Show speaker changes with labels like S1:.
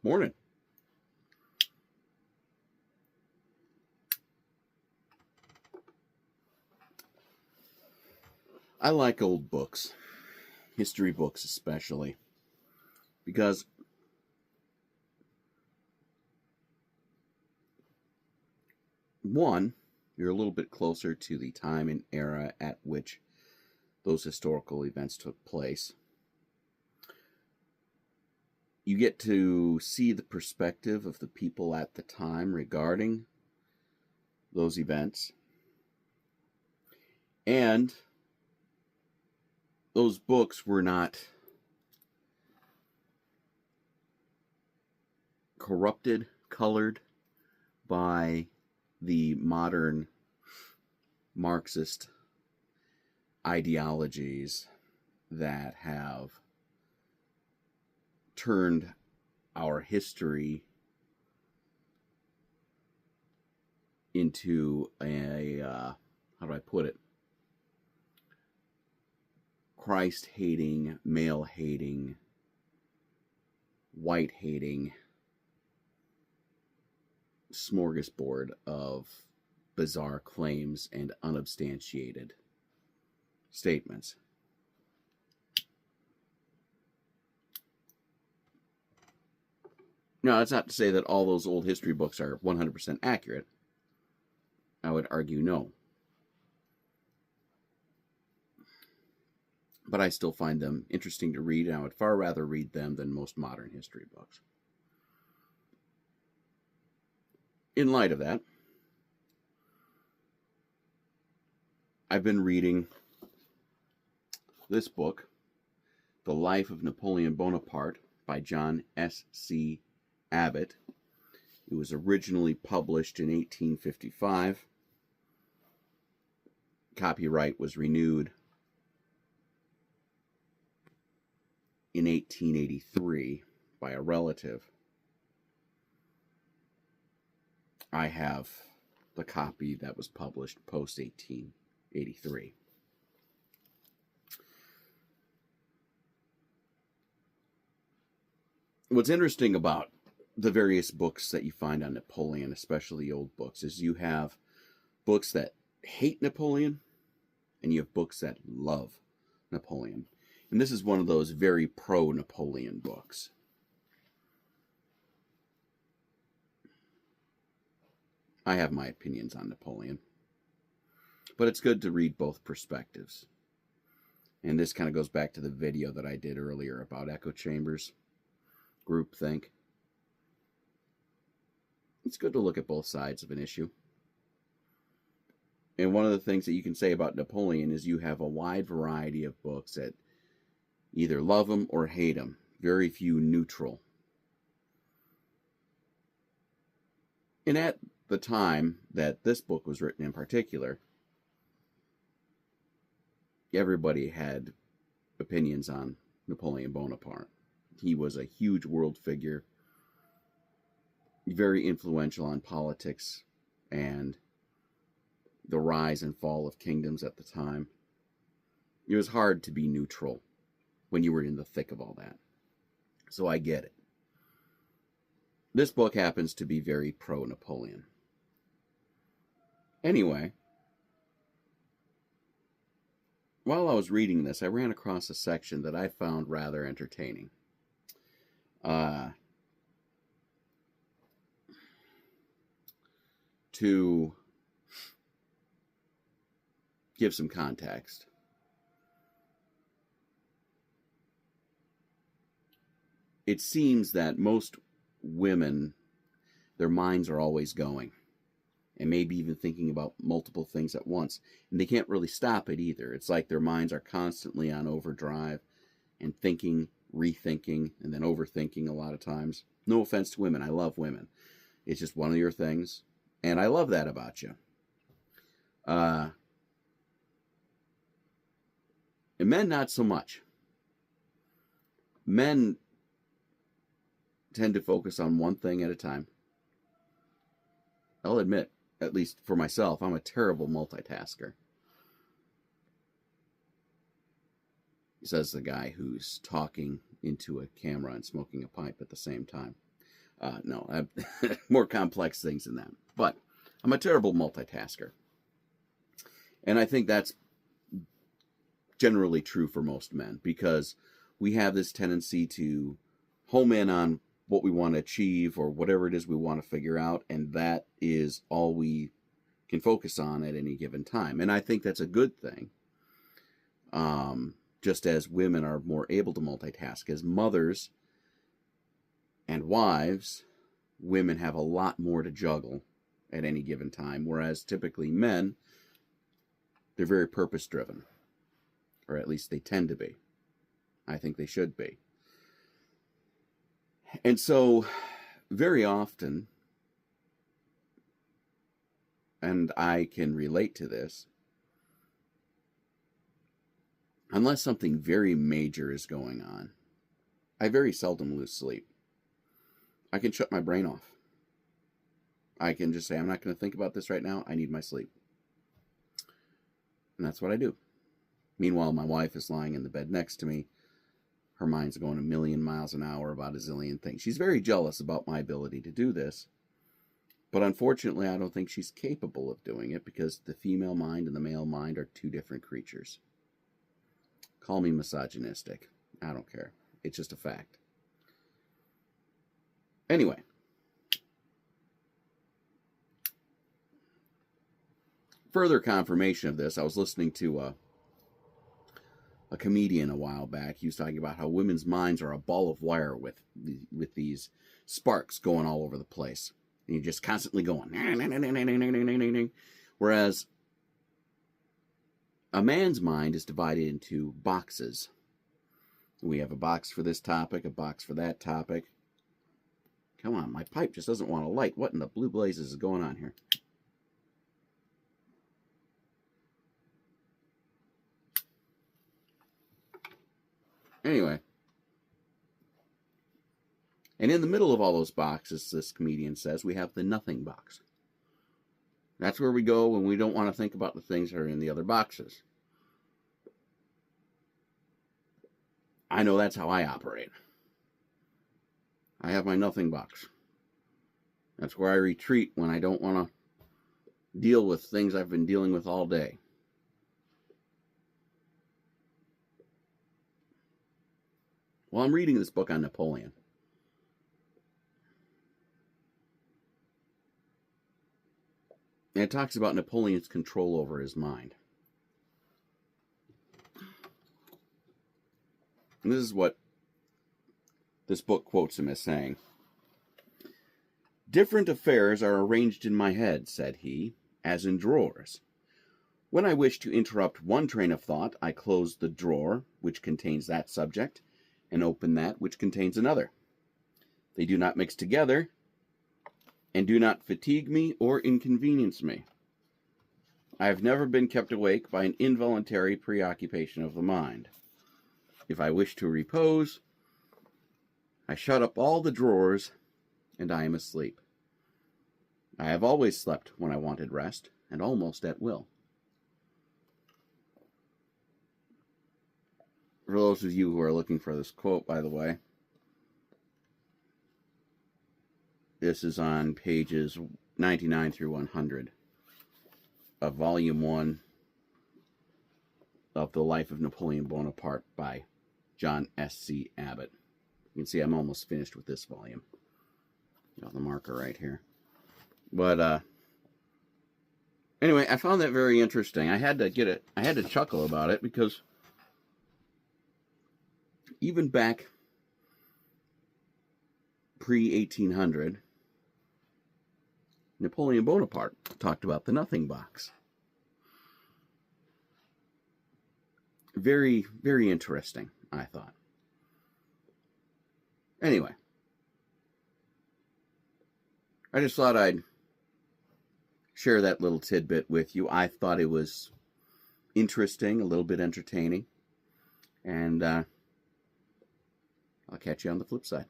S1: Morning. I like old books, history books especially, because one, you're a little bit closer to the time and era at which those historical events took place. You get to see the perspective of the people at the time regarding those events. And those books were not corrupted, colored by the modern Marxist ideologies that have turned our history into a, how do I put it? Christ-hating, male-hating, white-hating smorgasbord of bizarre claims and unsubstantiated statements. Now, that's not to say that all those old history books are 100% accurate. I would argue no. But I still find them interesting to read, and I would far rather read them than most modern history books. In light of that, I've been reading this book, The Life of Napoleon Bonaparte by John S.C. Abbott. It was originally published in 1855. Copyright was renewed in 1883 by a relative. I have the copy that was published post 1883. What's interesting about the various books that you find on Napoleon, especially old books, is you have books that hate Napoleon and you have books that love Napoleon. And this is one of those very pro-Napoleon books. I have my opinions on Napoleon, but it's good to read both perspectives. And this kind of goes back to the video that I did earlier about echo chambers, groupthink. It's good to look at both sides of an issue. And one of the things that you can say about Napoleon is you have a wide variety of books that either love him or hate him. Very few neutral. And at the time that this book was written in particular, everybody had opinions on Napoleon Bonaparte. He was a huge world figure, very influential on politics and the rise and fall of kingdoms at the time. It was hard to be neutral when you were in the thick of all that. So I get it. This book happens to be very pro-Napoleon. Anyway, while I was reading this, I ran across a section that I found rather entertaining. To give some context. It seems that most women, their minds are always going, and maybe even thinking about multiple things at once, and they can't really stop it either. It's like their minds are constantly on overdrive and thinking, rethinking, and then overthinking a lot of times. No offense to women. I love women. It's just one of your things, and I love that about you. And men, not so much. Men tend to focus on one thing at a time. I'll admit, at least for myself, I'm a terrible multitasker. Says the guy who's talking into a camera and smoking a pipe at the same time. No, more complex things than that. But I'm a terrible multitasker. And I think that's generally true for most men, because we have this tendency to home in on what we want to achieve or whatever it is we want to figure out, and that is all we can focus on at any given time. And I think that's a good thing. Just as women are more able to multitask, as mothers and wives, women have a lot more to juggle at any given time, whereas typically men, they're very purpose-driven, or at least they tend to be. I think they should be. And so, very often, and I can relate to this, unless something very major is going on, I very seldom lose sleep. I can shut my brain off. I can just say, I'm not going to think about this right now. I need my sleep. And that's what I do. Meanwhile, my wife is lying in the bed next to me. Her mind's going a million miles an hour about a zillion things. She's very jealous about my ability to do this. But unfortunately, I don't think she's capable of doing it, because the female mind and the male mind are two different creatures. Call me misogynistic. I don't care. It's just a fact. Anyway. Further confirmation of this, I was listening to a comedian a while back. He was talking about how women's minds are a ball of wire with these sparks going all over the place. And you're just constantly going. Whereas a man's mind is divided into boxes. We have a box for this topic, a box for that topic. Come on, my pipe just doesn't want to light. What in the blue blazes is going on here? Anyway. And in the middle of all those boxes, this comedian says, we have the nothing box. That's where we go when we don't want to think about the things that are in the other boxes. I know that's how I operate. I have my nothing box. That's where I retreat when I don't want to deal with things I've been dealing with all day. Well, I'm reading this book on Napoleon. And it talks about Napoleon's control over his mind. And this is what this book quotes him as saying. "Different affairs are arranged in my head," said he, "as in drawers. When I wish to interrupt one train of thought, I close the drawer which contains that subject, and open that which contains another. They do not mix together, and do not fatigue me or inconvenience me. I have never been kept awake by an involuntary preoccupation of the mind. If I wish to repose, I shut up all the drawers, and I am asleep. I have always slept when I wanted rest, and almost at will." For those of you who are looking for this quote, by the way, this is on pages 99 through 100 of Volume 1 of The Life of Napoleon Bonaparte by John S.C. Abbott. You can see I'm almost finished with this volume. Got the marker right here. But anyway, I found that very interesting. I had to chuckle about it, because even back pre-1800, Napoleon Bonaparte talked about the nothing box. Very, very interesting, I thought. Anyway, I just thought I'd share that little tidbit with you. I thought it was interesting, a little bit entertaining, and I'll catch you on the flip side.